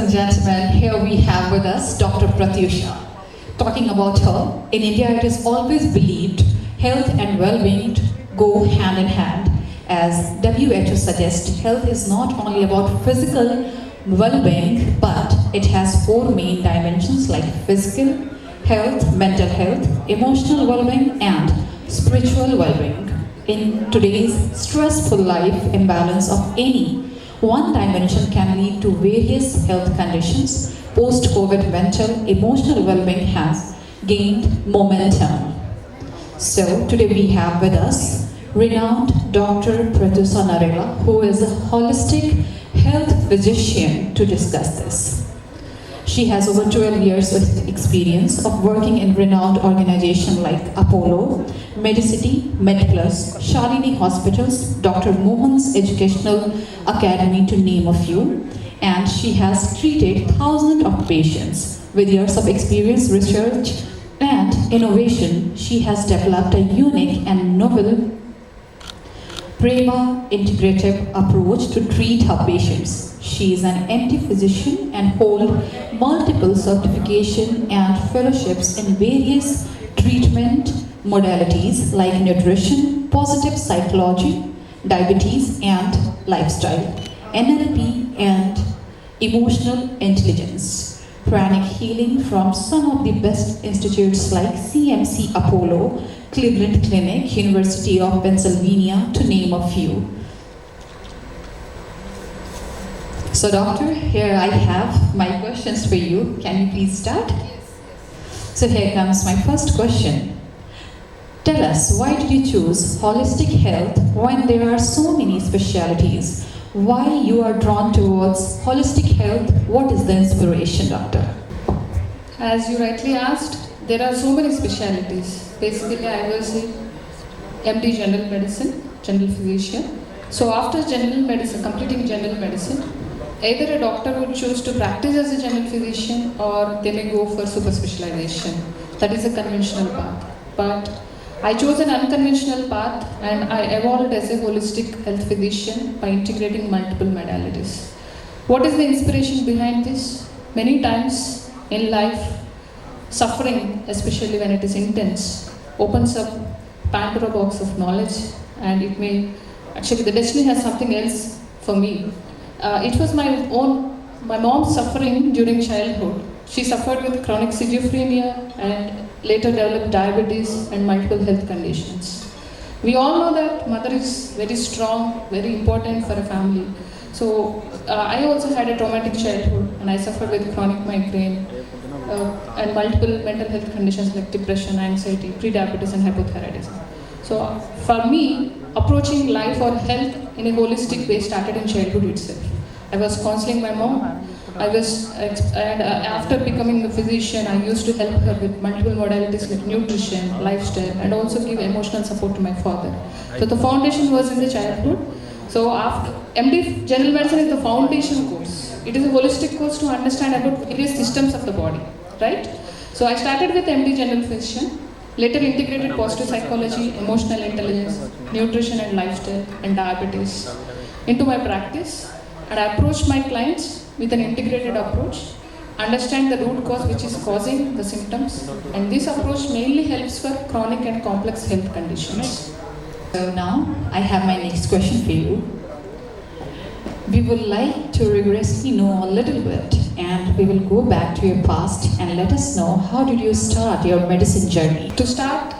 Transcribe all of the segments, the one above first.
and gentlemen, here we have with us Dr. Prathyusha. Talking about her, in India it is always believed health and well-being go hand in hand. As WHO suggests, health is not only about physical well-being, but it has four main dimensions like physical health, mental health, emotional well-being, and spiritual well-being. In today's stressful life imbalance of any one dimension can lead to various health conditions. Post-COVID mental, emotional well-being has gained momentum. So today we have with us renowned Dr. Prathyusha Narells, who is a holistic health physician, to discuss this. She has over 12 years of experience of working in renowned organizations like Apollo, Medicity, MedPlus, Shalini Hospitals, Dr. Mohan's Educational Academy, to name a few. And she has treated thousands of patients. With years of experience, research, and innovation, she has developed a unique and novel Prema integrative approach to treat her patients. She is an MD physician and holds multiple certification and fellowships in various treatment modalities like nutrition, positive psychology, diabetes and lifestyle, NLP and emotional intelligence, pranic healing from some of the best institutes like CMC Apollo, Cleveland Clinic, University of Pennsylvania, to name a few. So doctor, here I have my questions for you. Can you please start? Yes. So here comes my first question. Tell us, why did you choose holistic health when there are so many specialties? Why you are drawn towards holistic health? What is the inspiration, doctor? As you rightly asked, there are so many specialties. Basically, I was a MD General Medicine, General Physician. So after General Medicine, completing General Medicine, either a doctor would choose to practice as a General Physician or they may go for super specialization. That is a conventional path. But I chose an unconventional path and I evolved as a holistic health physician by integrating multiple modalities. What is the inspiration behind this? Many times in life, suffering, especially when it is intense, opens up Pandora box of knowledge, and it may, actually the destiny has something else for me. It was my mom's suffering during childhood. She suffered with chronic schizophrenia and later developed diabetes and multiple health conditions. We all know that mother is very strong, very important for a family. So I also had a traumatic childhood and I suffered with chronic migraine and multiple mental health conditions like depression, anxiety, prediabetes and hypothyroidism. So for me, approaching life or health in a holistic way started in childhood itself. I was counseling my mom. After becoming a physician, I used to help her with multiple modalities like nutrition, lifestyle, and also give emotional support to my father. So the foundation was in the childhood. So after MD General Medicine is the foundation course. It is a holistic course to understand about various systems of the body, right? So I started with MD General Physician, later integrated positive psychology, emotional intelligence, nutrition and lifestyle, and diabetes into my practice. And I approached my clients with an integrated approach, understand the root cause which is causing the symptoms, and this approach mainly helps for chronic and complex health conditions. So now I have my next question for you. We would like to rigorously know a little bit, and we will go back to your past and let us know how did you start your medicine journey? To start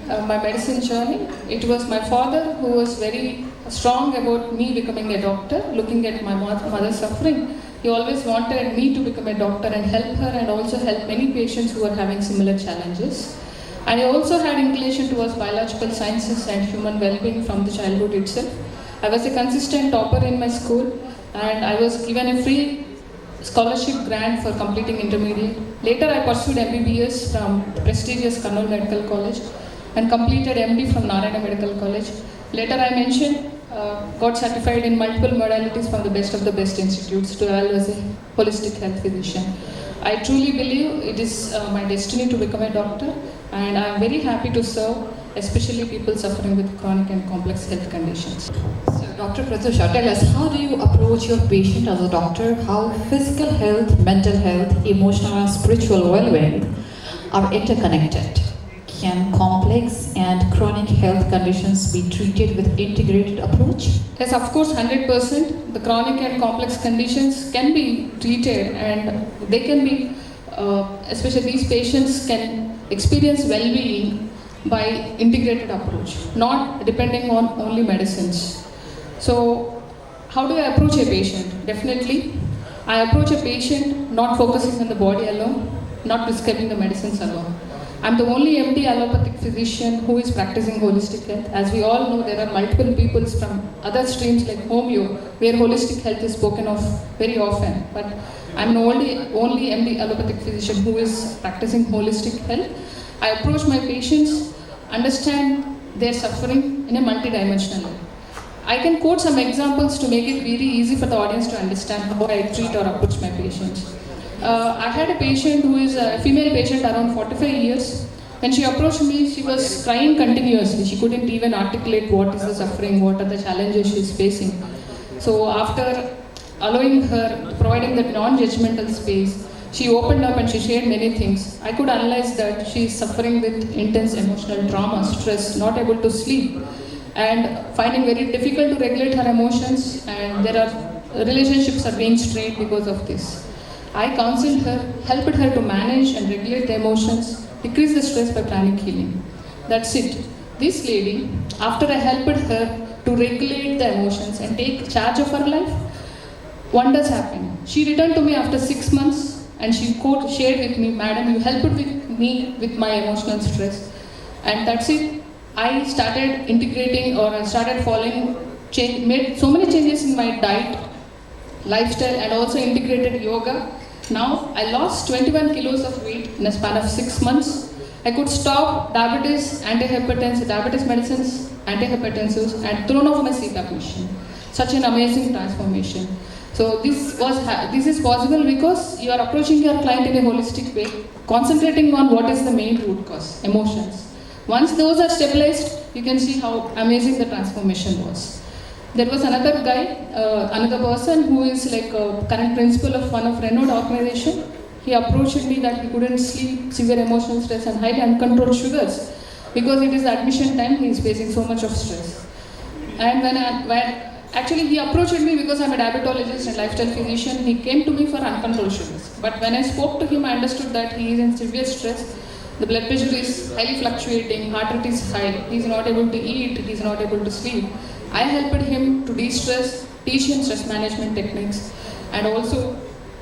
my medicine journey, it was my father who was very strong about me becoming a doctor. Looking at my mother's suffering, he always wanted me to become a doctor and help her and also help many patients who were having similar challenges. And I also had inclination towards biological sciences and human well-being from the childhood itself. I was a consistent topper in my school and I was given a free scholarship grant for completing intermediate. Later I pursued MBBS from prestigious Kannur Medical College and completed MD from Narayana Medical College. Later I mentioned got certified in multiple modalities from the best of the best institutes to evolve as a holistic health physician. I truly believe it is my destiny to become a doctor, and I am very happy to serve especially people suffering with chronic and complex health conditions. So, Dr. Prathyusha, tell us, how do you approach your patient as a doctor? How physical health, mental health, emotional and spiritual well-being are interconnected? Can complex and chronic health conditions be treated with integrated approach? Yes, of course, 100%. The chronic and complex conditions can be treated, and they can be, especially these patients can experience well-being by integrated approach, not depending on only medicines. So, how do I approach a patient? Definitely, I approach a patient not focusing on the body alone, not prescribing the medicines alone. I'm the only MD allopathic physician who is practicing holistic health. As we all know, there are multiple peoples from other streams like homeo, where holistic health is spoken of very often. But I'm the only MD allopathic physician who is practicing holistic health. I approach my patients, understand their suffering in a multidimensional way. I can quote some examples to make it very easy for the audience to understand how I treat or approach my patients. I had a patient who is a female patient around 45 years. When she approached me, she was crying continuously. She couldn't even articulate what is the suffering, what are the challenges she is facing. So after allowing her, providing that non-judgmental space, she opened up and she shared many things. I could analyze that she is suffering with intense emotional trauma, stress, not able to sleep, and finding very difficult to regulate her emotions, and there are relationships are being strained because of this. I counseled her, helped her to manage and regulate the emotions, decrease the stress by pranic healing. That's it. This lady, after I helped her to regulate the emotions and take charge of her life, wonders happened. She returned to me after 6 months and she shared with me, "Madam, you helped with me with my emotional stress." And that's it. I started integrating, or I started following, made so many changes in my diet, lifestyle, and also integrated yoga. Now I lost 21 kilos of weight in a span of 6 months. I could stop diabetes, diabetes medicines, antihypertensives, and thrown off my CPAP machine. Such an amazing transformation. So this is possible because you are approaching your client in a holistic way, concentrating on what is the main root cause, emotions. Once those are stabilized, you can see how amazing the transformation was. There was another guy, another person who is like a current principal of one of renowned organization. He approached me that he couldn't sleep, severe emotional stress and highly uncontrolled sugars. Because it is admission time, he is facing so much of stress. And actually he approached me because I'm a diabetologist and lifestyle physician. He came to me for uncontrolled sugars. But when I spoke to him, I understood that he is in severe stress. The blood pressure is highly fluctuating, heart rate is high, he is not able to eat, he is not able to sleep. I helped him to de-stress, teach him stress management techniques, and also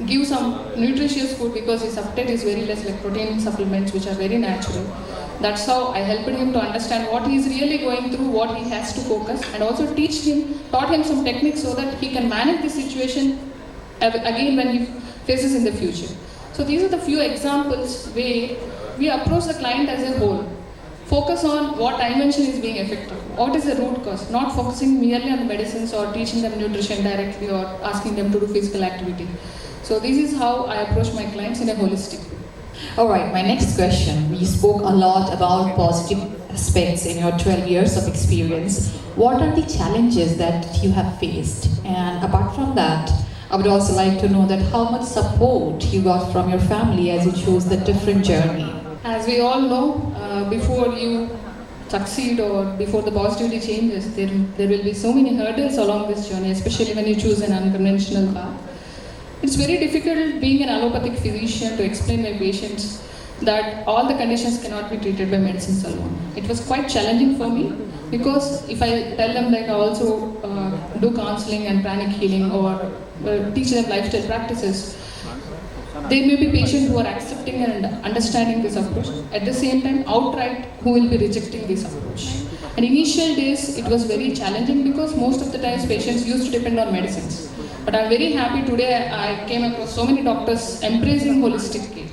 give some nutritious food because his appetite is very less, like protein supplements which are very natural. That's how I helped him to understand what he is really going through, what he has to focus, and also taught him some techniques so that he can manage the situation again when he faces in the future. So these are the few examples where we approach the client as a whole. Focus on what dimension is being effective. What is the root cause? Not focusing merely on medicines or teaching them nutrition directly or asking them to do physical activity. So this is how I approach my clients in a holistic way. Alright, my next question. We spoke a lot about positive aspects in your 12 years of experience. What are the challenges that you have faced? And apart from that, I would also like to know that how much support you got from your family as you chose the different journey. As we all know, before you succeed or before the positivity changes, there will be so many hurdles along this journey, especially when you choose an unconventional path. It's very difficult being an allopathic physician to explain my patients that all the conditions cannot be treated by medicines alone. It was quite challenging for me because if I tell them that I also do counseling and pranic healing or teach them lifestyle practices, there may be patients who are accepting and understanding this approach. At the same time, outright, who will be rejecting this approach. And initial days, it was very challenging because most of the times patients used to depend on medicines. But I'm very happy today I came across so many doctors embracing holistic care.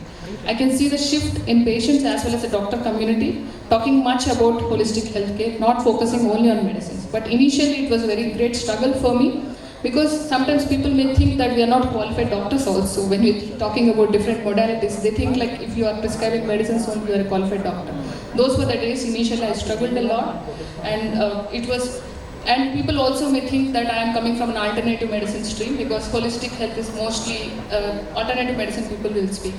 I can see the shift in patients as well as the doctor community talking much about holistic healthcare, not focusing only on medicines. But initially it was a very great struggle for me because sometimes people may think that we are not qualified doctors also. When we're talking about different modalities, they think like if you are prescribing medicines only, you are a qualified doctor. Those were the days initially I struggled a lot, and and people also may think that I am coming from an alternative medicine stream, because holistic health is mostly alternative medicine people will speak.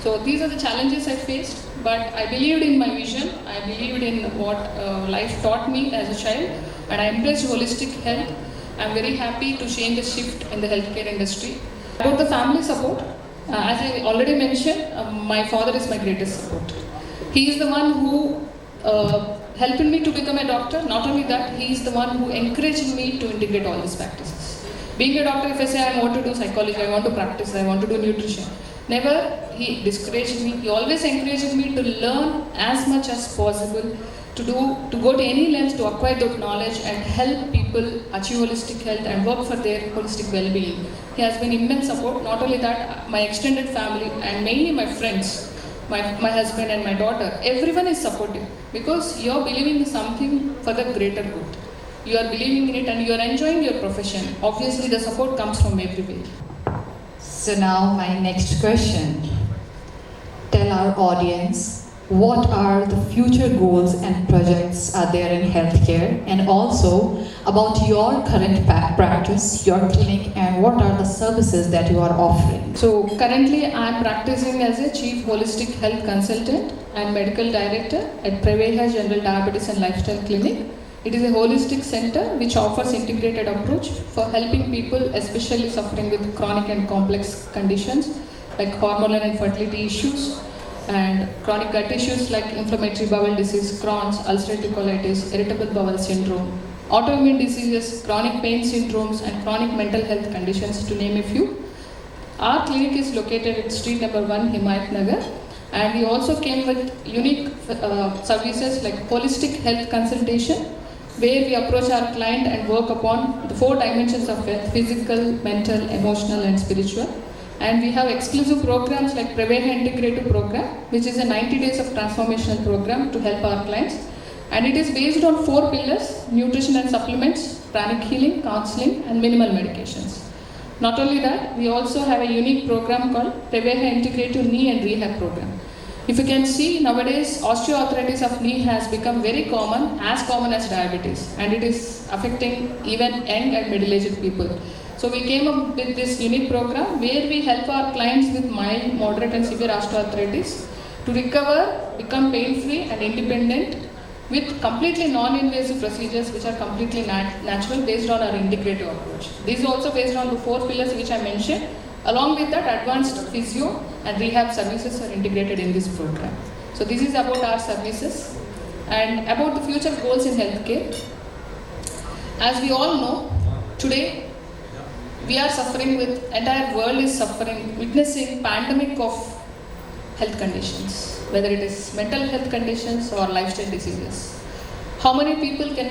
So these are the challenges I faced, but I believed in my vision, I believed in what life taught me as a child, and I embraced holistic health. I'm very happy to change the shift in the healthcare industry. About the family support, as I already mentioned, my father is my greatest support. He is the one who helped me to become a doctor. Not only that, he is the one who encouraged me to integrate all these practices. Being a doctor, if I say I want to do psychology, I want to practice, I want to do nutrition, never he discouraged me. He always encouraged me to learn as much as possible, to go to any length to acquire that knowledge and help people achieve holistic health and work for their holistic well-being. He has been immense support. Not only that, my extended family and mainly my friends, my husband and my daughter, everyone is supportive, because you are believing in something for the greater good. You are believing in it and you are enjoying your profession. Obviously, the support comes from everywhere. So now my next question. Tell our audience, what are the future goals and projects are there in healthcare, and also about your current practice, your clinic, and what are the services that you are offering? So currently I am practicing as a Chief Holistic Health Consultant and Medical Director at Pvt Ltd Diabetes and Lifestyle Clinic. It is a holistic center which offers integrated approach for helping people especially suffering with chronic and complex conditions like hormonal and fertility issues, and chronic gut issues like inflammatory bowel disease, Crohn's, ulcerative colitis, irritable bowel syndrome, autoimmune diseases, chronic pain syndromes, and chronic mental health conditions, to name a few. Our clinic is located at street number 1, Himayat Nagar, and we also came with unique services like holistic health consultation, where we approach our client and work upon the 4 dimensions of health: physical, mental, emotional, and spiritual. And we have exclusive programs like Pvt Integrative Program, which is a 90 days of transformational program to help our clients. And it is based on 4 pillars: nutrition and supplements, pranic healing, counseling, and minimal medications. Not only that, we also have a unique program called Pvt Integrative Knee and Rehab Program. If you can see, nowadays osteoarthritis of knee has become very common as diabetes, and it is affecting even young and middle-aged people. So we came up with this unique program where we help our clients with mild, moderate, and severe osteoarthritis to recover, become pain-free and independent with completely non-invasive procedures which are completely natural, based on our integrative approach. This is also based on the 4 pillars which I mentioned. Along with that, advanced physio and rehab services are integrated in this program. So this is about our services. And about the future goals in healthcare. As we all know, today we are suffering with, entire world is suffering, witnessing pandemic of health conditions, whether it is mental health conditions or lifestyle diseases. How many people can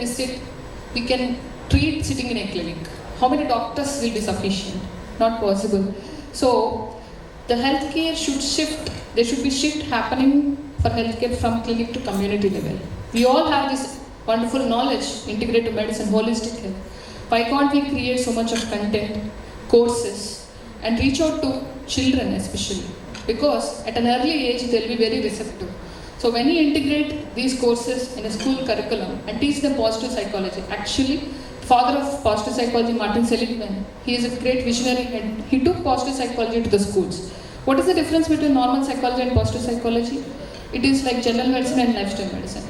we can treat sitting in a clinic? How many doctors will be sufficient? Not possible. So the healthcare should shift. There should be shift happening for healthcare from clinic to community level. We all have this wonderful knowledge, integrative medicine, holistic health. Why can't we create so much of content, courses, and reach out to children especially? Because at an early age, they'll be very receptive. So when you integrate these courses in a school curriculum and teach them positive psychology, actually, father of positive psychology, Martin Seligman, he is a great visionary and he took positive psychology to the schools. What is the difference between normal psychology and positive psychology? It is like general medicine and lifestyle medicine.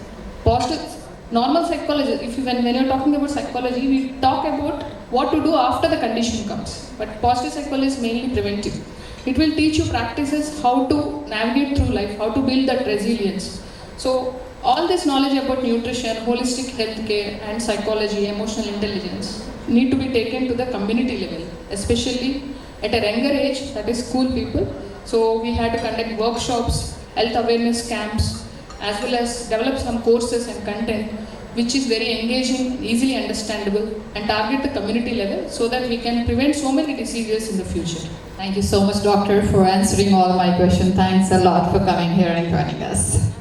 Normal psychology, when you're talking about psychology, we talk about what to do after the condition comes. But positive psychology is mainly preventive. It will teach you practices, how to navigate through life, how to build that resilience. So all this knowledge about nutrition, holistic healthcare, and psychology, emotional intelligence need to be taken to the community level, especially at a younger age, that is school people. So we had to conduct workshops, health awareness camps, as well as develop some courses and content which is very engaging, easily understandable, and target the community level so that we can prevent so many diseases in the future. Thank you so much, doctor, for answering all my questions. Thanks a lot for coming here and joining us.